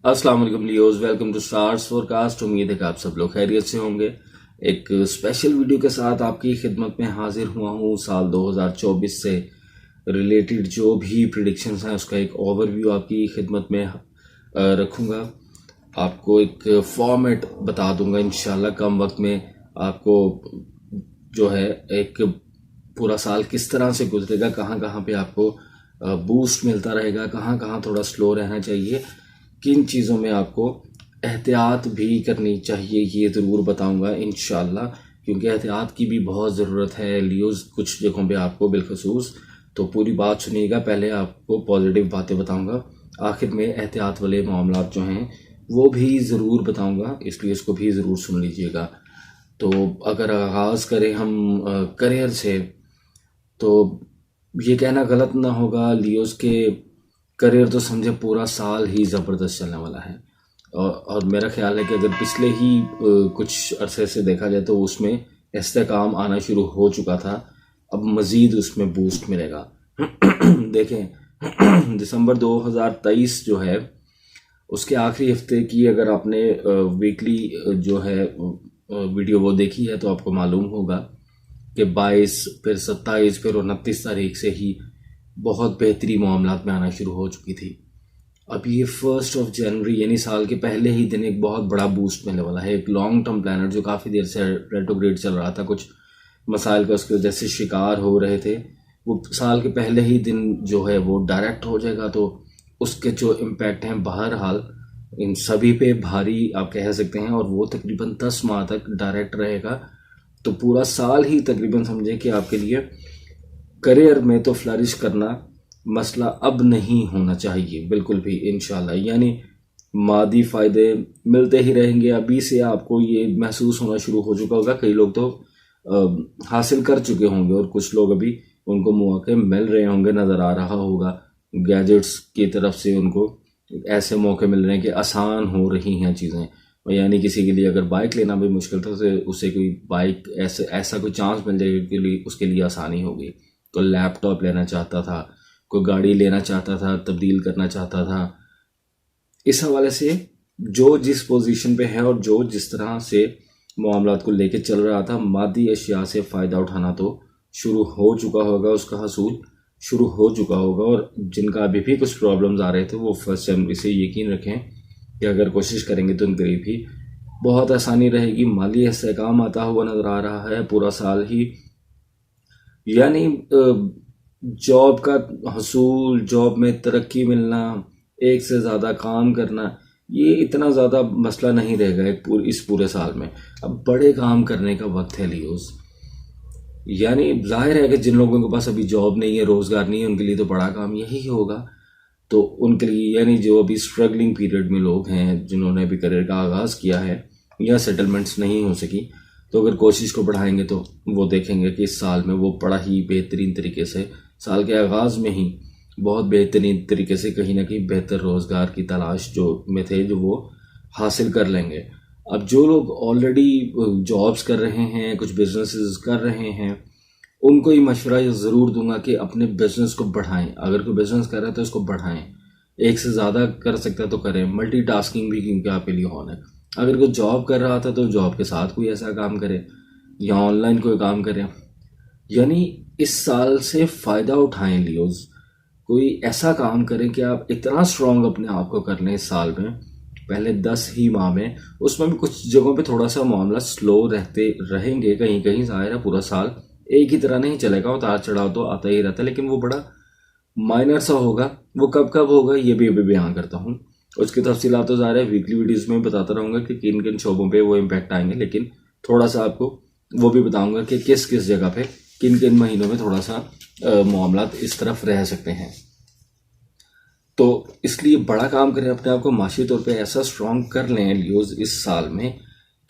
अस्सलाम वालेकुम Leos, welcome to stars forecast. उम्मीद है कि आप सब लोग खैरियत से होंगे। एक स्पेशल वीडियो के साथ आपकी खिदमत में हाजिर हुआ हूँ। साल 2024 से रिलेटेड जो भी प्रिडिक्शंस हैं उसका एक ओवरव्यू आपकी खिदमत में रखूँगा। आपको एक फॉर्मेट बता दूंगा इंशाल्लाह कम वक्त में। आपको जो है एक पूरा साल किस तरह से गुजरेगा, कहाँ कहाँ पे आपको बूस्ट मिलता रहेगा, कहाँ कहाँ थोड़ा स्लो रहना चाहिए, किन चीज़ों में आपको एहतियात भी करनी चाहिए, ये ज़रूर बताऊंगा इंशाल्लाह। क्योंकि एहतियात की भी बहुत ज़रूरत है लियोज़ कुछ जगहों पे आपको बिलखसूस। तो पूरी बात सुनिएगा। पहले आपको पॉजिटिव बातें बताऊंगा, आखिर में एहतियात वाले मामला जो हैं वो भी ज़रूर बताऊंगा, इसलिए इसको भी ज़रूर सुन लीजिएगा। तो अगर आगाज़ करें हम करियर से, तो ये कहना गलत ना होगा लियोज़ के करियर तो समझे पूरा साल ही ज़बरदस्त चलने वाला है। और मेरा ख्याल है कि अगर पिछले ही कुछ अरसे से देखा जाए तो उसमें इस्तेकाम आना शुरू हो चुका था, अब मज़ीद उसमें बूस्ट मिलेगा। देखें दिसंबर 2023 जो है उसके आखिरी हफ्ते की अगर आपने वीकली जो है वीडियो वो देखी है तो आपको मालूम होगा कि 22 फिर 27 फिर 29 तारीख से ही बहुत बेहतरी मामलात में आना शुरू हो चुकी थी। अब ये 1 जनवरी यानी साल के पहले ही दिन एक बहुत बड़ा बूस्ट मिलने वाला है। एक लॉन्ग टर्म प्लानर जो काफ़ी देर से रेट्रोग्रेड चल रहा था, कुछ मसाइल का उसकी वजह से शिकार हो रहे थे, वो साल के पहले ही दिन जो है वो डायरेक्ट हो जाएगा। तो उसके जो इम्पैक्ट हैं बहरहाल इन सभी पे भारी आप कह सकते हैं, और वो तकरीबन 10 माह तक डायरेक्ट रहेगा। तो पूरा साल ही तकरीबन समझे कि आपके लिए करियर में तो फ्लरिश करना मसला अब नहीं होना चाहिए बिल्कुल भी इंशाल्लाह। यानी मादी फ़ायदे मिलते ही रहेंगे। अभी से आपको ये महसूस होना शुरू हो चुका होगा, कई लोग तो हासिल कर चुके होंगे और कुछ लोग अभी उनको मौके मिल रहे होंगे, नज़र आ रहा होगा गैजेट्स की तरफ से उनको ऐसे मौके मिल रहे हैं कि आसान हो रही हैं चीज़ें। यानी किसी के लिए अगर बाइक लेना भी मुश्किल था तो उसे कोई बाइक ऐसा कोई चांस मिल जाएगा के लिए उसके लिए आसानी होगी। कोई लैपटॉप लेना चाहता था, कोई गाड़ी लेना चाहता था, तब्दील करना चाहता था, इस हवाले से जो जिस पोजीशन पे है और जो जिस तरह से मामलात को लेके चल रहा था, मादी अशिया से फ़ायदा उठाना तो शुरू हो चुका होगा, उसका हसूल शुरू हो चुका होगा। और जिनका अभी भी कुछ प्रॉब्लम्स आ रहे थे वो 1 जनवरी से यकीन रखें कि अगर कोशिश करेंगे तो उनके लिए भी बहुत आसानी रहेगी। माली इस्तेहकाम आता हुआ नज़र आ रहा है पूरा साल ही। यानी जॉब का हसूल, जॉब में तरक्की मिलना, एक से ज़्यादा काम करना, ये इतना ज़्यादा मसला नहीं रहेगा इस पूरे साल में। अब बड़े काम करने का वक्त है लियोस। यानी जाहिर है कि जिन लोगों के पास अभी जॉब नहीं है, रोज़गार नहीं है, उनके लिए तो बड़ा काम यही होगा। तो उनके लिए यानी जो अभी स्ट्रगलिंग पीरियड में लोग हैं, जिन्होंने अभी करियर का आगाज़ किया है या सेटलमेंट्स नहीं हो सकी, तो अगर कोशिश को बढ़ाएंगे तो वो देखेंगे कि इस साल में वो बड़ा ही बेहतरीन तरीके से साल के आगाज़ में ही बहुत बेहतरीन तरीके से कहीं ना कहीं बेहतर रोज़गार की तलाश जो में थे जो वो हासिल कर लेंगे। अब जो लोग ऑलरेडी जॉब्स कर रहे हैं, कुछ बिजनेसेस कर रहे हैं, उनको ये मशवरा ज़रूर दूंगा कि अपने बिजनेस को बढ़ाएं। अगर कोई बिजनेस कर रहा है तो उसको बढ़ाएं, एक से ज़्यादा कर सकता है तो करें। मल्टीटास्किंग भी क्योंकि आपके लिए होना है। अगर कोई जॉब कर रहा था तो जॉब के साथ कोई ऐसा काम करे या ऑनलाइन कोई काम करे। यानी इस साल से फ़ायदा उठाएं लियोज। कोई ऐसा काम करें कि आप इतना स्ट्रांग अपने आप को कर लें इस साल में, पहले 10 ही माह में। उसमें भी कुछ जगहों पे थोड़ा सा मामला स्लो रहते रहेंगे, कहीं कहीं ज़ाहिर है पूरा साल एक ही तरह नहीं चलेगा, उतार चढ़ाव तो आता ही रहता है, लेकिन वो बड़ा माइनर सा होगा। वो कब कब होगा ये भी अभी बयान करता हूँ। उसकी तफसीलात तो ज़ाहिर है वीकली वीडियोज़ में बताता रहूँगा कि किन किन शोबों पे वो इम्पैक्ट आएंगे, लेकिन थोड़ा सा आपको वो भी बताऊँगा कि किस किस जगह पे किन किन महीनों में थोड़ा सा मामलात इस तरफ रह सकते हैं। तो इसलिए बड़ा काम करें, अपने आप को माशी तौर पे ऐसा स्ट्रॉन्ग कर लें लियोज इस साल में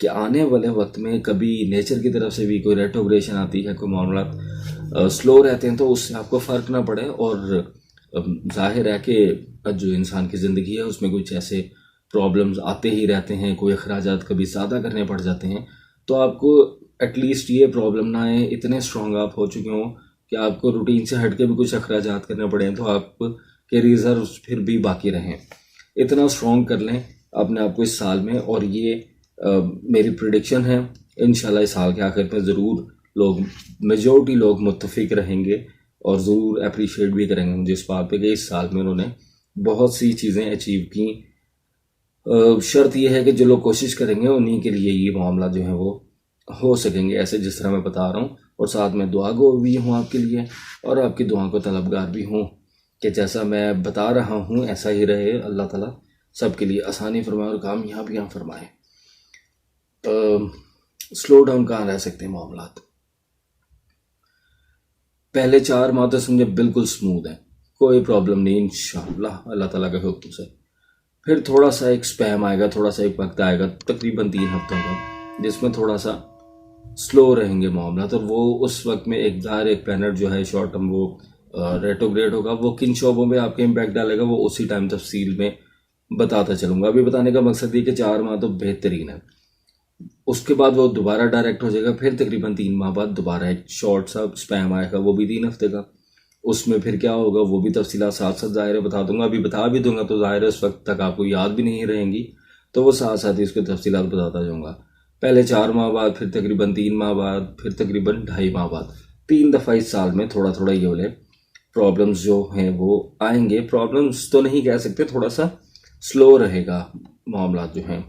कि आने वाले वक्त में कभी नेचर की तरफ से भी कोई रेट्रोग्रेशन आती है, कोई मामला स्लो रहते हैं, तो उससे आपको फ़र्क ना पड़े। और जाहिर है कि जो इंसान की ज़िंदगी है उसमें कुछ ऐसे प्रॉब्लम्स आते ही रहते हैं, कोई अखराजात कभी ज़्यादा करने पड़ जाते हैं, तो आपको एटलीस्ट ये प्रॉब्लम ना आए, इतने स्ट्रॉन्ग आप हो चुके हों कि आपको रूटीन से हट के भी कुछ अखराजात करने पड़े हैं तो आप के रिजर्व फिर भी बाकी रहें। इतना स्ट्रॉन्ग कर लें अपने आप को इस साल में, और ये मेरी प्रिडिक्शन है इंशाल्लाह इस साल के आखिर में ज़रूर लोग, मेजॉरिटी लोग मुत्तफिक रहेंगे और ज़रूर अप्रिशिएट भी करेंगे मुझे इस बात पे कि इस साल में उन्होंने बहुत सी चीज़ें अचीव की। शर्त यह है कि जो लोग कोशिश करेंगे उन्हीं के लिए ये मामला जो है वो हो सकेंगे, ऐसे जिस तरह मैं बता रहा हूँ। और साथ में दुआ गो भी हूँ आपके लिए, और आपकी दुआ को तलबगार भी हूँ कि जैसा मैं बता रहा हूँ ऐसा ही रहे। अल्लाह ताला सबके लिए आसानी फरमाए और कामयाबियाँ फरमाए। स्लो डाउन कहाँ रह सकते हैं मामलात। पहले 4 माह तो समझे बिल्कुल स्मूथ है, कोई प्रॉब्लम नहीं इंशाअल्लाह अल्लाह ताला के हुक्म से। फिर थोड़ा सा एक स्पैम आएगा, थोड़ा सा एक वक्त आएगा तकरीबन 3 हफ्तों का, जिसमें थोड़ा सा स्लो रहेंगे मामला। तो वो उस वक्त में एक प्लानट जो है शॉर्ट टर्म वो रेट्रोग्रेड होगा, वो किन शोबों में आपके इम्पैक्ट डालेगा वो उसी टाइम तफसील में बताता चलूँगा। अभी बताने का मकसद ये कि 4 माह तो बेहतरीन है, उसके बाद वो दोबारा डायरेक्ट हो जाएगा। फिर तकरीबन 3 माह बाद दोबारा एक शॉर्ट सा स्पैम आएगा, वो भी 3 हफ्ते का। उसमें फिर क्या होगा वो भी तफसीलात साथ साथ ज़ाहिर है बता दूंगा। अभी बता भी दूंगा तो ज़ाहिर है उस वक्त तक आपको याद भी नहीं रहेंगी, तो वो साथ साथ ही उसके तफसीलात बताता जाऊँगा। पहले 4 माह बाद, फिर तकरीबन 3 माह बाद, फिर तकरीबन 2.5 माह बाद, 3 दफ़ा इस साल में थोड़ा थोड़ा ये वाले प्रॉब्लम्स जो हैं वो आएंगे। प्रॉब्लम्स तो नहीं कह सकते, थोड़ा सा स्लो रहेगा मामला जो हैं।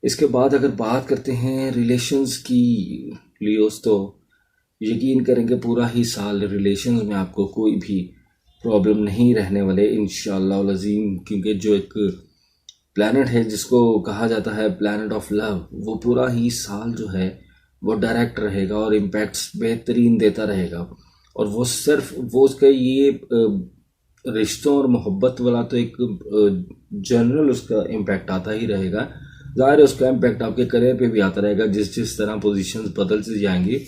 इसके बाद अगर बात करते हैं रिलेशंस की लियोस, तो यकीन करेंगे पूरा ही साल रिलेशंस में आपको कोई भी प्रॉब्लम नहीं रहने वाले इंशाअल्लाह अज़ीम। क्योंकि जो एक प्लैनेट है जिसको कहा जाता है प्लैनेट ऑफ लव, वो पूरा ही साल जो है वो डायरेक्ट रहेगा और इम्पैक्ट्स बेहतरीन देता रहेगा। और वो सिर्फ वो उसका ये रिश्तों और मोहब्बत वाला तो एक जनरल उसका इम्पैक्ट आता ही रहेगा, ज़ाहिर है उसका इम्पैक्ट आपके करियर पे भी आता रहेगा। जिस जिस तरह पोजीशंस बदलती जाएंगी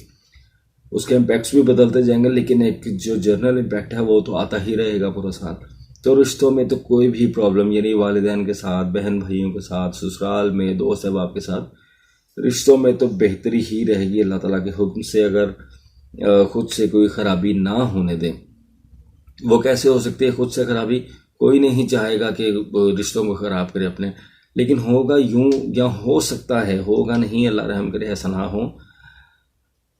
उसके इम्पैक्ट्स भी बदलते जाएंगे, लेकिन एक जो जनरल इम्पैक्ट है वो तो आता ही रहेगा पूरा साल। तो रिश्तों में तो कोई भी प्रॉब्लम, यानी वालिदैन के साथ, बहन भाइयों के साथ, ससुराल में, दोस्त अहबाब के साथ, रिश्तों में तो बेहतरी ही रहेगी अल्लाह ताला के हुक्म से। अगर खुद से कोई ख़राबी ना होने दें, वो कैसे हो सकती है खुद से ख़राबी? कोई नहीं चाहेगा कि रिश्तों को ख़राब करे अपने, लेकिन होगा यूं या हो सकता है, होगा नहीं अल्लाह रहम करे ऐसा ना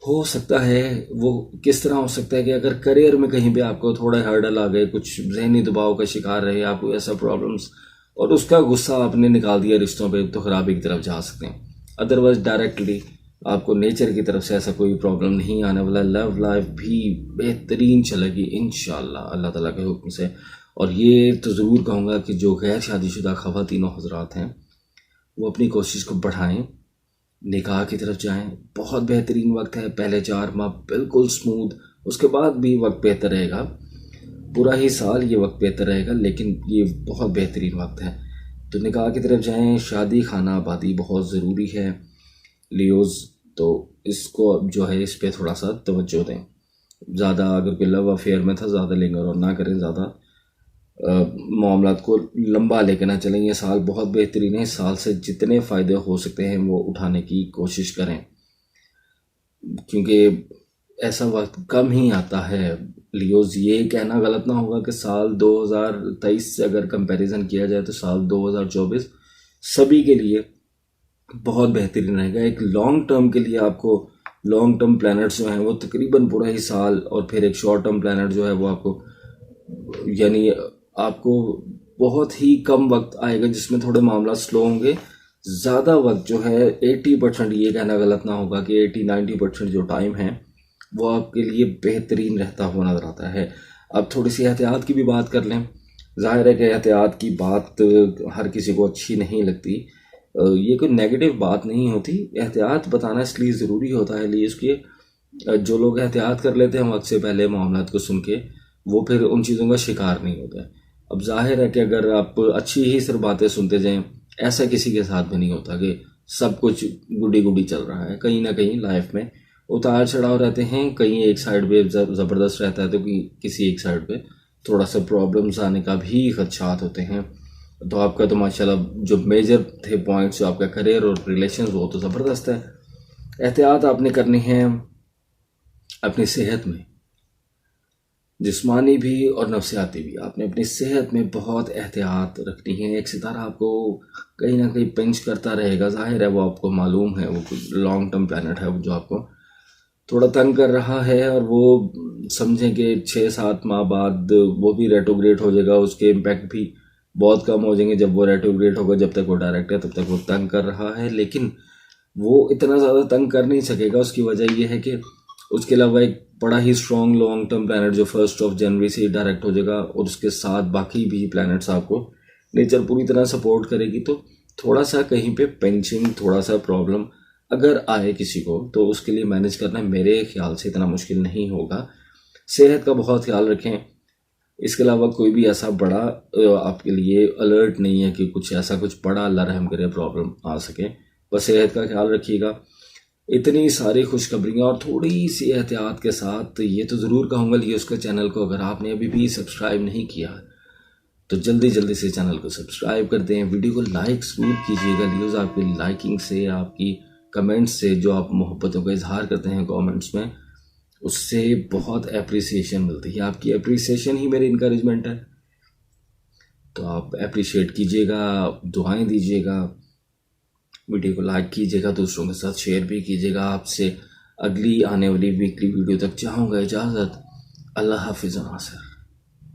हो सकता है। वो किस तरह हो सकता है कि अगर करियर में कहीं भी आपको थोड़ा हर्डल आ गए, कुछ जहनी दबाव का शिकार रहे आपको, ऐसा प्रॉब्लम्स, और उसका गुस्सा आपने निकाल दिया रिश्तों पे, तो ख़राबी की तरफ जा सकते हैं। अदरवाइज डायरेक्टली आपको नेचर की तरफ से ऐसा कोई प्रॉब्लम नहीं आने वाला। लव लाइफ भी बेहतरीन चलेगी इंशाअल्लाह अल्लाह ताला के हुक्म से। और ये तो ज़रूर कहूँगा कि जो गैर शादीशुदा ख़वातीन और हज़रात हैं वो अपनी कोशिश को बढ़ाएं, निकाह की तरफ जाएं। बहुत बेहतरीन वक्त है, पहले 4 माह बिल्कुल स्मूथ, उसके बाद भी वक्त बेहतर रहेगा, पूरा ही साल ये वक्त बेहतर रहेगा, लेकिन ये बहुत बेहतरीन वक्त है। तो निकाह की तरफ जाएं, शादी खाना आबादी बहुत ज़रूरी है लियोज़। तो इसको जो है इस पर थोड़ा सा तवज्जो दें। ज़्यादा अगर कोई लव अफेयर में था ज़्यादा लिंगर और ना करें, ज़्यादा मामलात को लंबा लेके ना चलें। ये साल बहुत बेहतरीन है, इस साल से जितने फ़ायदे हो सकते हैं वो उठाने की कोशिश करें, क्योंकि ऐसा वक्त कम ही आता है लियोज़। ये कहना गलत ना होगा कि साल 2023 से अगर कंपैरिजन किया जाए तो साल 2024 सभी के लिए बहुत बेहतरीन रहेगा। एक लॉन्ग टर्म के लिए आपको लॉन्ग टर्म प्लैनेट्स जो हैं वो तकरीबन पूरा ही साल, और फिर एक शॉर्ट टर्म प्लैनेट जो है वो आपको, यानी आपको बहुत ही कम वक्त आएगा जिसमें थोड़े मामला स्लो होंगे। ज़्यादा वक्त जो है 80%, ये कहना गलत ना होगा कि 80-90% जो टाइम है वो आपके लिए बेहतरीन रहता हुआ नज़र आता है। अब थोड़ी सी एहतियात की भी बात कर लें। ज़ाहिर है कि एहतियात की बात हर किसी को अच्छी नहीं लगती, ये कोई नेगेटिव बात नहीं होती। एहतियात बताना इसलिए ज़रूरी होता है लिए इसके जो लोग एहतियात कर लेते हैं वक्त से पहले मामलात को सुन के, वो फिर उन चीज़ों का शिकार नहीं होता है। अब जाहिर है कि अगर आप अच्छी ही सिर्फ बातें सुनते जाएं, ऐसा किसी के साथ भी नहीं होता कि सब कुछ गुडी गुडी चल रहा है। कहीं ना कहीं लाइफ में उतार चढ़ाव रहते हैं, कहीं एक साइड पे ज़बरदस्त रहता है तो किसी एक साइड पे थोड़ा सा प्रॉब्लम्स आने का भी खदशात होते हैं। तो आपका तो माशाल्लाह जो मेजर थे पॉइंट्स, जो आपका करियर और रिलेशंस, वो तो ज़बरदस्त है। एहतियात आपने करनी है अपनी सेहत में। जिस्मानी भी और नफ्सियाती भी। आपने अपनी सेहत में बहुत एहतियात रखनी है। एक सितारा आपको कहीं ना कहीं पिंच करता रहेगा, जाहिर है वो आपको मालूम है, वो लॉन्ग टर्म प्लानट है जो आपको थोड़ा तंग कर रहा है, और वो समझें कि 6-7 माह बाद वो भी रेट्रोग्रेड हो जाएगा, उसके इम्पैक्ट भी बहुत कम हो जाएंगे जब वो रेट्रोग्रेड होगा। जब तक वो डायरेक्ट है तब तक वो तंग कर रहा है, लेकिन वो इतना ज़्यादा तंग कर नहीं सकेगा। उसकी वजह यह है कि उसके अलावा एक बड़ा ही स्ट्रॉन्ग लॉन्ग टर्म प्लानट जो 1 जनवरी से ही डायरेक्ट हो जाएगा, और उसके साथ बाकी भी प्लैनेट्स आपको नेचर पूरी तरह सपोर्ट करेगी। तो थोड़ा सा कहीं पे पेंचिंग, थोड़ा सा प्रॉब्लम अगर आए किसी को, तो उसके लिए मैनेज करना मेरे ख्याल से इतना मुश्किल नहीं होगा। सेहत का बहुत ख्याल रखें। इसके अलावा कोई भी ऐसा बड़ा आपके लिए अलर्ट नहीं है कि कुछ ऐसा कुछ बड़ा अल्लाह रहम करे प्रॉब्लम आ सके। बस सेहत का ख्याल रखिएगा। इतनी सारी खुशखबरियाँ और थोड़ी सी एहतियात के साथ ये तो ज़रूर कहूँगा लिए उसका चैनल को अगर आपने अभी भी सब्सक्राइब नहीं किया तो जल्दी जल्दी से चैनल को सब्सक्राइब कर दें। वीडियो को लाइक ज़रूर कीजिएगा। न्यूज़ आपकी लाइकिंग से, आपकी कमेंट्स से, जो आप मोहब्बतों का इजहार करते हैं कमेंट्स में, उससे बहुत अप्रिसिएशन मिलती है। आपकी अप्रिसिएशन ही मेरी इनकरेजमेंट है। तो आप अप्रिशिएट कीजिएगा, दुआएं दीजिएगा, वीडियो को लाइक कीजिएगा, दूसरों के साथ शेयर भी कीजिएगा। आपसे अगली आने वाली वीकली वीडियो तक चाहूँगा इजाज़त। अल्लाह हाफिज़ नासिर।